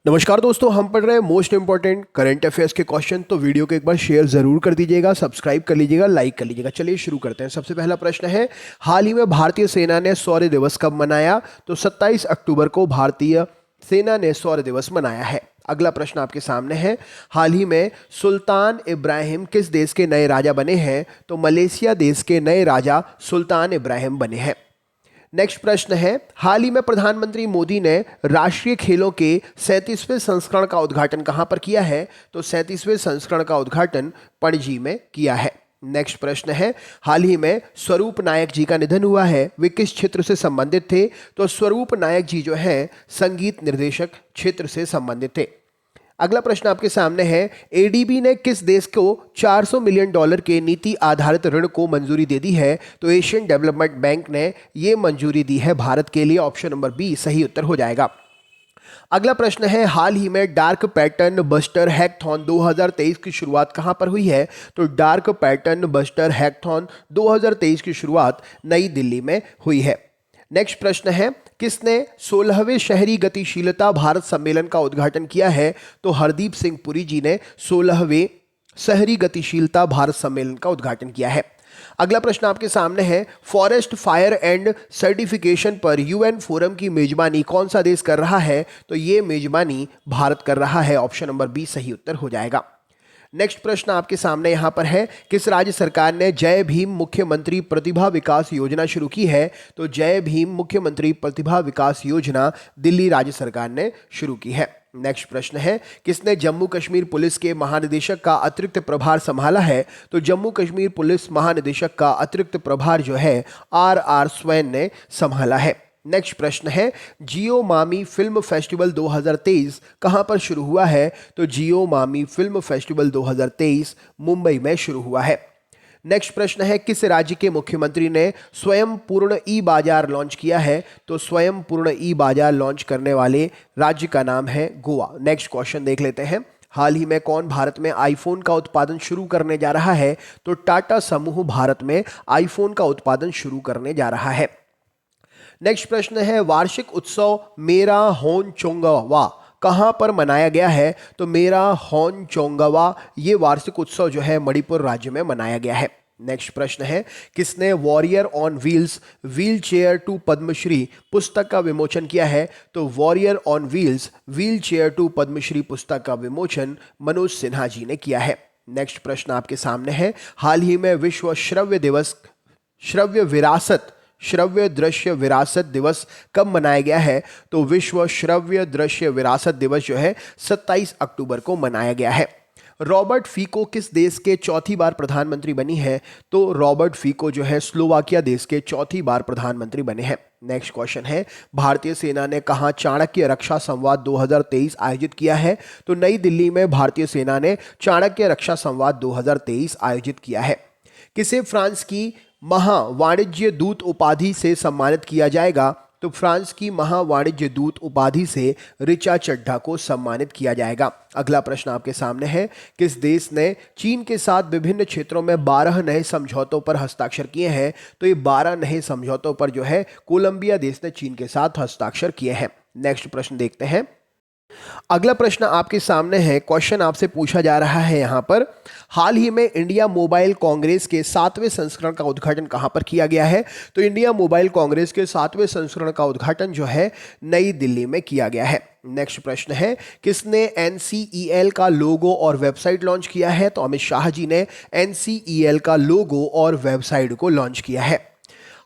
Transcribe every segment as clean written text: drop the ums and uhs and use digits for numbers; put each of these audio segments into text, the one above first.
नमस्कार दोस्तों, हम पढ़ रहे हैं मोस्ट इंपॉर्टेंट करंट अफेयर्स के क्वेश्चन। तो वीडियो को एक बार शेयर जरूर कर दीजिएगा, सब्सक्राइब कर लीजिएगा, लाइक कर लीजिएगा। चलिए शुरू करते हैं। सबसे पहला प्रश्न है, हाल ही में भारतीय सेना ने शौर्य दिवस कब मनाया? तो 27 अक्टूबर को भारतीय सेना ने शौर्य दिवस मनाया है। अगला प्रश्न आपके सामने है, हाल ही में सुल्तान इब्राहिम किस देश के नए राजा बने हैं? तो मलेशिया देश के नए राजा सुल्तान इब्राहिम बने हैं। नेक्स्ट प्रश्न है, हाल ही में प्रधानमंत्री मोदी ने राष्ट्रीय खेलों के 37वें संस्करण का उद्घाटन कहां पर किया है? तो 37वें संस्करण का उद्घाटन पणजी में किया है। नेक्स्ट प्रश्न है, हाल ही में स्वरूप नायक जी का निधन हुआ है, वे किस क्षेत्र से संबंधित थे? तो स्वरूप नायक जी जो है संगीत निर्देशक क्षेत्र से संबंधित थे। अगला प्रश्न आपके सामने है, एडीबी ने किस देश को $400 मिलियन के नीति आधारित ऋण को मंजूरी दे दी है? तो एशियन डेवलपमेंट बैंक ने यह मंजूरी दी है भारत के लिए। ऑप्शन नंबर बी सही उत्तर हो जाएगा। अगला प्रश्न है, हाल ही में डार्क पैटर्न बस्टर हैकथॉन 2023 की शुरुआत कहां पर हुई है? तो डार्क पैटर्न बस्टर हैकथॉन 2023 की शुरुआत नई दिल्ली में हुई है। नेक्स्ट प्रश्न है, किसने 16वें शहरी गतिशीलता भारत सम्मेलन का उद्घाटन किया है? तो हरदीप सिंह पुरी जी ने 16वें शहरी गतिशीलता भारत सम्मेलन का उद्घाटन किया है। अगला प्रश्न आपके सामने है, फॉरेस्ट फायर एंड सर्टिफिकेशन पर यूएन फोरम की मेजबानी कौन सा देश कर रहा है? तो ये मेजबानी भारत कर रहा है। ऑप्शन नंबर बी सही उत्तर हो जाएगा। नेक्स्ट प्रश्न आपके सामने यहां पर है, किस राज्य सरकार ने जय भीम मुख्यमंत्री प्रतिभा विकास योजना शुरू की है? तो जय भीम मुख्यमंत्री प्रतिभा विकास योजना दिल्ली राज्य सरकार ने शुरू की है। नेक्स्ट प्रश्न है, किसने जम्मू कश्मीर पुलिस के महानिदेशक का अतिरिक्त प्रभार संभाला है? तो जम्मू कश्मीर पुलिस महानिदेशक का अतिरिक्त प्रभार जो है आर स्वैन ने संभाला है। नेक्स्ट प्रश्न है, जियो मामी फिल्म फेस्टिवल 2023 कहां पर शुरू हुआ है? तो जियो मामी फिल्म फेस्टिवल 2023 मुंबई में शुरू हुआ है। नेक्स्ट प्रश्न है, किस राज्य के मुख्यमंत्री ने स्वयं पूर्ण ई बाजार लॉन्च किया है? तो स्वयं पूर्ण ई बाजार लॉन्च करने वाले राज्य का नाम है गोवा। नेक्स्ट क्वेश्चन देख लेते हैं, हाल ही में कौन भारत में आईफोन का उत्पादन शुरू करने जा रहा है? तो टाटा समूह भारत में आईफोन का उत्पादन शुरू करने जा रहा है। नेक्स्ट प्रश्न है, वार्षिक उत्सव मेरा होन चोंगवा कहां पर मनाया गया है? तो मेरा होन चोंगवा ये वार्षिक उत्सव जो है मणिपुर राज्य में मनाया गया है। नेक्स्ट प्रश्न है, किसने warrior on wheels wheelchair to Padmashri पुस्तक का विमोचन किया है? तो warrior on wheels wheelchair to Padmashri पुस्तक का विमोचन मनोज सिन्हा जी ने किया है। नेक्स्ट प्रश्न आपके सामने है, हाल ही में विश्व श्रव्य दिवस श्रव्य दृश्य विरासत दिवस कब मनाया गया है? तो विश्व श्रव्य दृश्य विरासत दिवस जो है 27 अक्टूबर को मनाया गया है। रॉबर्ट फीको किस देश के चौथी बार प्रधानमंत्री बनी है? तो रॉबर्ट फीको जो है स्लोवाकिया देश के चौथी बार प्रधानमंत्री बने हैं। नेक्स्ट क्वेश्चन है, भारतीय सेना ने कहां चाणक्य रक्षा संवाद 2023 आयोजित किया है? तो नई दिल्ली में भारतीय सेना ने चाणक्य रक्षा संवाद 2023 आयोजित किया है। किसे फ्रांस की महा वाणिज्य दूत उपाधि से सम्मानित किया जाएगा? तो फ्रांस की महा वाणिज्य दूत उपाधि से ऋचा चड्ढा को सम्मानित किया जाएगा। अगला प्रश्न आपके सामने है, किस देश ने चीन के साथ विभिन्न क्षेत्रों में 12 नए समझौतों पर हस्ताक्षर किए हैं? तो ये 12 नए समझौतों पर जो है कोलंबिया देश ने चीन के साथ हस्ताक्षर किए हैं। नेक्स्ट प्रश्न देखते हैं। अगला प्रश्न आपके सामने है, क्वेश्चन आपसे पूछा जा रहा है यहां पर, हाल ही में इंडिया मोबाइल कांग्रेस के 7वें संस्करण का उद्घाटन कहां पर किया गया है? तो इंडिया मोबाइल कांग्रेस के 7वें संस्करण का उद्घाटन जो है नई दिल्ली में किया गया है। नेक्स्ट प्रश्न है, किसने NCEL का लोगो और वेबसाइट लॉन्च किया है? तो अमित शाह जी ने NCEL का लोगो और वेबसाइट को लॉन्च किया है।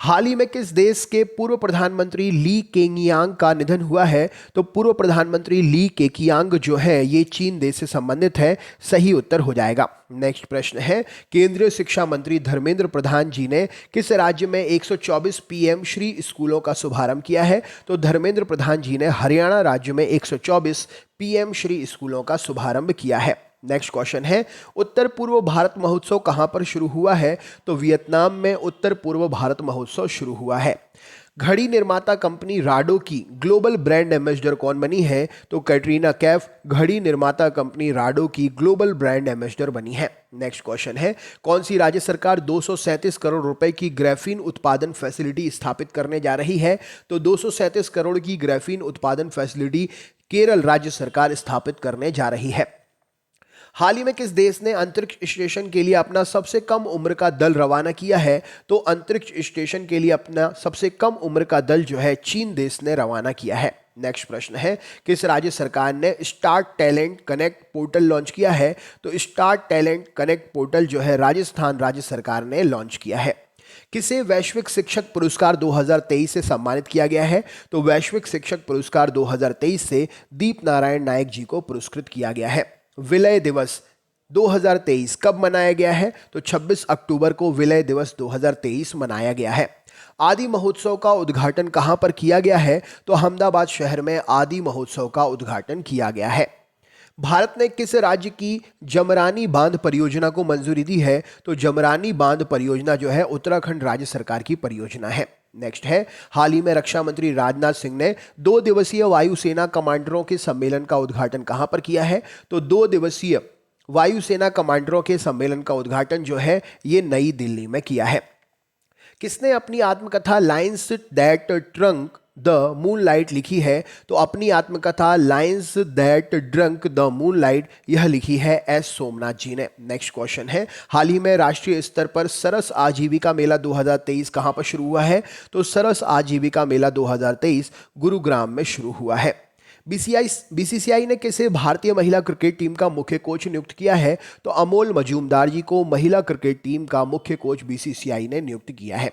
हाल ही में किस देश के पूर्व प्रधानमंत्री ली केंगियांग का निधन हुआ है? तो पूर्व प्रधानमंत्री ली केकियांग जो है ये चीन देश से संबंधित है। सही उत्तर हो जाएगा। नेक्स्ट प्रश्न है, केंद्रीय शिक्षा मंत्री धर्मेंद्र प्रधान जी ने किस राज्य में 124 PM श्री स्कूलों का शुभारंभ किया है? तो धर्मेंद्र प्रधान जी ने हरियाणा राज्य में 124 PM श्री स्कूलों का शुभारंभ किया है। नेक्स्ट क्वेश्चन है, उत्तर पूर्व भारत महोत्सव कहां पर शुरू हुआ है? तो वियतनाम में उत्तर पूर्व भारत महोत्सव शुरू हुआ है। घड़ी निर्माता कंपनी राडो की ग्लोबल ब्रांड एम्बेसडर कौन बनी है? तो कैटरीना कैफ घड़ी निर्माता कंपनी राडो की ग्लोबल ब्रांड एम्बेसडर बनी है। नेक्स्ट क्वेश्चन है, कौन सी राज्य सरकार 237 करोड़ रुपए की ग्राफीन उत्पादन फैसिलिटी स्थापित करने जा रही है? तो 237 करोड़ की ग्राफीन उत्पादन फैसिलिटी केरल राज्य सरकार स्थापित करने जा रही है। हाल ही में किस देश ने अंतरिक्ष स्टेशन के लिए अपना सबसे कम उम्र का दल रवाना किया है? तो अंतरिक्ष स्टेशन के लिए अपना सबसे कम उम्र का दल जो है चीन देश ने रवाना किया है। नेक्स्ट प्रश्न है, किस राज्य सरकार ने start talent connect portal launch किया है? तो स्टार्ट टैलेंट कनेक्ट पोर्टल जो है राजस्थान राज्य सरकार ने लॉन्च किया है। किसे वैश्विक शिक्षक पुरस्कार 2023 से सम्मानित किया गया है? तो वैश्विक शिक्षक पुरस्कार 2023 से दीप नारायण नायक जी को पुरस्कृत किया गया है। विलय दिवस 2023 कब मनाया गया है? तो 26 अक्टूबर को विलय दिवस 2023 मनाया गया है। आदि महोत्सव का उद्घाटन कहां पर किया गया है? तो अहमदाबाद शहर में आदि महोत्सव का उद्घाटन किया गया है। भारत ने किस राज्य की जमरानी बांध परियोजना को मंजूरी दी है? तो जमरानी बांध परियोजना जो है उत्तराखंड राज्य सरकार की परियोजना है। नेक्स्ट है, हाल ही में रक्षा मंत्री राजनाथ सिंह ने 2 दिवसीय वायुसेना कमांडरों के सम्मेलन का उद्घाटन कहां पर किया है? तो 2 दिवसीय वायुसेना कमांडरों के सम्मेलन का उद्घाटन जो है ये नई दिल्ली में किया है। किसने अपनी आत्मकथा Lions that trunk the moonlight लिखी है? तो अपनी आत्मकथा Lions that drunk the moonlight यह लिखी है एस सोमनाथ जी ने। नेक्स्ट क्वेश्चन है, हाल ही में राष्ट्रीय स्तर पर सरस आजीविका मेला 2023 कहां पर शुरू हुआ है? तो सरस आजीविका मेला 2023 गुरुग्राम में शुरू हुआ है। बीसीसीआई ने किसे भारतीय महिला क्रिकेट टीम का मुख्य कोच नियुक्त किया है? तो अमोल मजूमदार जी को महिला क्रिकेट टीम का मुख्य कोच बीसीसीआई ने नियुक्त किया है।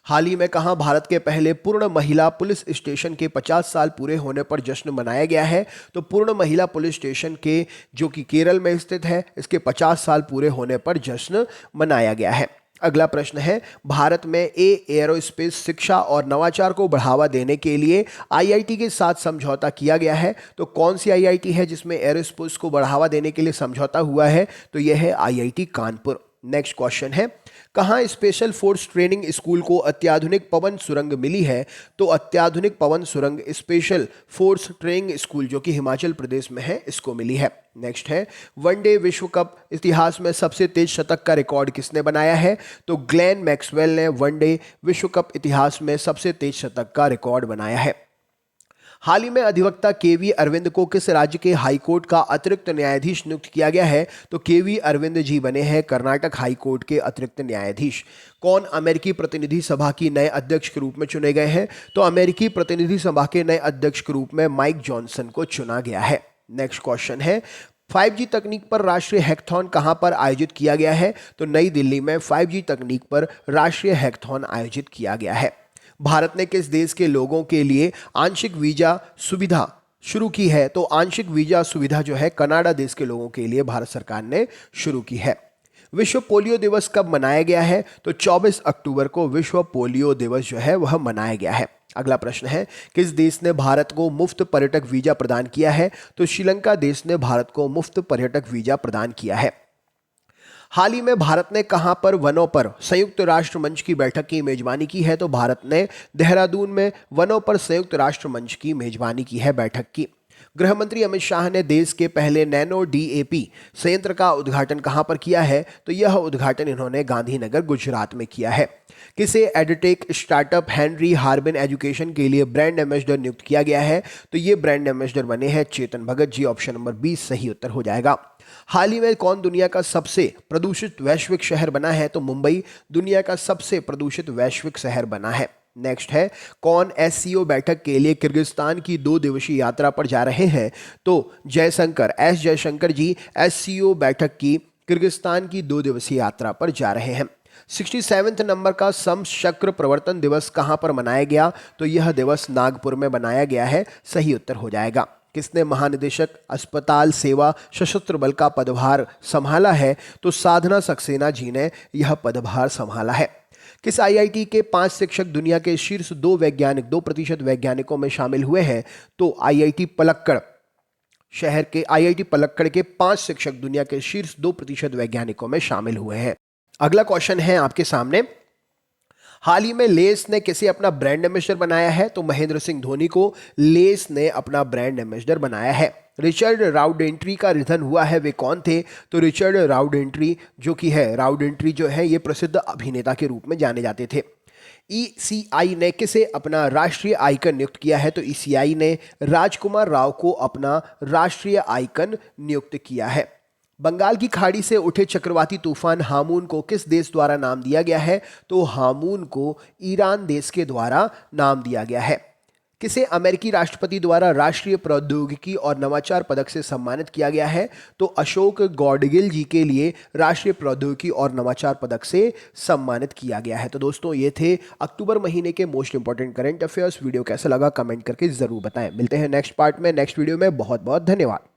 हाल ही में कहां भारत के पहले पूर्ण महिला पुलिस स्टेशन के 50 साल पूरे होने पर जश्न मनाया गया है? तो पूर्ण महिला पुलिस स्टेशन के जो कि केरल में स्थित है इसके 50 साल पूरे होने पर जश्न मनाया गया है। अगला प्रश्न है, भारत में एरोस्पेस शिक्षा और नवाचार को बढ़ावा देने के लिए आईआईटी के साथ समझौता किया गया है? तो कौन सी आईआईटी है जिसमें एरोस्पेस को बढ़ावा देने के लिए समझौता हुआ है? तो यह है आईआईटी कानपुर। नेक्स्ट क्वेश्चन है, कहां स्पेशल फोर्स ट्रेनिंग स्कूल को अत्याधुनिक पवन सुरंग मिली है? तो अत्याधुनिक पवन सुरंग स्पेशल फोर्स ट्रेनिंग स्कूल जो कि हिमाचल प्रदेश में है इसको मिली है। नेक्स्ट है, वनडे विश्व कप इतिहास में सबसे तेज शतक का रिकॉर्ड किसने बनाया है? तो ग्लेन मैक्सवेल ने वनडे विश्व कप इतिहास में सबसे तेज शतक का रिकॉर्ड बनाया है। हाल ही में अधिवक्ता केवी अरविंद को किस राज्य के हाईकोर्ट का अतिरिक्त न्यायाधीश नियुक्त किया गया है? तो केवी अरविंद जी बने हैं कर्नाटक हाईकोर्ट के अतिरिक्त न्यायाधीश। कौन अमेरिकी प्रतिनिधि सभा की नए अध्यक्ष के रूप में चुने गए हैं? तो अमेरिकी प्रतिनिधि सभा के नए अध्यक्ष के रूप में माइक जॉनसन को चुना गया है। नेक्स्ट क्वेश्चन है, 5G तकनीक पर राष्ट्रीय हैकाथॉन कहां पर आयोजित किया गया है? तो नई दिल्ली में 5G तकनीक पर राष्ट्रीय हैकाथॉन आयोजित किया गया है। भारत ने किस देश के लोगों के लिए आंशिक वीजा सुविधा शुरू की है? तो आंशिक वीजा सुविधा जो है कनाडा देश के लोगों के लिए भारत सरकार ने शुरू की है। विश्व पोलियो दिवस कब मनाया गया है? तो 24 अक्टूबर को विश्व पोलियो दिवस जो है वह मनाया गया है। अगला प्रश्न है, किस देश ने भारत को मुफ्त पर्यटक वीजा प्रदान किया है? तो श्रीलंका देश ने भारत को मुफ्त पर्यटक वीजा प्रदान किया है। हाल ही में भारत ने कहां पर वनों पर संयुक्त राष्ट्र मंच की बैठक की मेजबानी की है? तो भारत ने देहरादून में वनों पर संयुक्त राष्ट्र मंच की मेजबानी की है बैठक की। गृह मंत्री अमित शाह ने देश के पहले नैनो डीएपी संयंत्र का उद्घाटन कहां पर किया है? तो यह उद्घाटन इन्होंने गांधीनगर गुजरात में किया है। किसे edtech startup Henry Harbin education के लिए ब्रांड एम्बेसडर नियुक्त किया गया है? तो ये ब्रांड एम्बेसडर बने हैं चेतन भगत जी। ऑप्शन नंबर 20 सही उत्तर हो जाएगा। हाल ही में कौन दुनिया का सबसे प्रदूषित वैश्विक शहर बना है? तो मुंबई दुनिया का सबसे प्रदूषित वैश्विक शहर बना है। नेक्स्ट है, कौन एससीओ बैठक के लिए किर्गिस्तान की 2 दिवसीय यात्रा पर जा रहे हैं? तो एस जयशंकर जी एससीओ बैठक की किर्गिस्तान की 2 दिवसीय यात्रा पर जा रहे हैं। 67वें नंबर का समशक्र प्रवर्तन दिवस कहां पर मनाया गया? तो यह दिवस नागपुर में बनाया गया है। सही उत्तर हो जाएगा। किसने महानिदेशक अस्पताल सेवा सशस्त्र बल का पदभार संभाला है? तो साधना सक्सेना जी ने यह पदभार संभाला है। किस आईआईटी के 5 शिक्षक दुनिया के शीर्ष 2% वैज्ञानिकों में शामिल हुए हैं? तो आईआईटी पलक्कड़ के 5 शिक्षक दुनिया के शीर्ष 2% वैज्ञानिकों में शामिल हुए हैं। अगला क्वेश्चन है आपके सामने, हाल ही में लेस ने किसे अपना ब्रांड एम्बेसडर बनाया है? तो महेंद्र सिंह धोनी को लेस ने अपना ब्रांड एम्बेसडर बनाया है। रिचर्ड राउडेंट्री का निधन हुआ है, वे कौन थे? तो रिचर्ड राउडेंट्री जो कि है, राउडेंट्री जो है ये प्रसिद्ध अभिनेता के रूप में जाने जाते थे। ईसीआई ने किसे अपना राष्ट्रीय आइकन नियुक्त किया है? तो ईसीआई ने राजकुमार राव को अपना राष्ट्रीय आइकन नियुक्त किया है। बंगाल की खाड़ी से उठे चक्रवाती तूफान हामून को किस देश द्वारा नाम दिया गया है? तो हामून को ईरान देश के द्वारा नाम दिया गया है। किसे अमेरिकी राष्ट्रपति द्वारा राष्ट्रीय प्रौद्योगिकी और नवाचार पदक से सम्मानित किया गया है? तो अशोक गौडगिल जी के लिए राष्ट्रीय प्रौद्योगिकी और नवाचार पदक से सम्मानित किया गया है। तो दोस्तों ये थे अक्टूबर महीने के most important current affairs. Video कैसा लगा कमेंट करके जरूर बताएं। मिलते हैं नेक्स्ट पार्ट में, नेक्स्ट वीडियो में। बहुत बहुत धन्यवाद।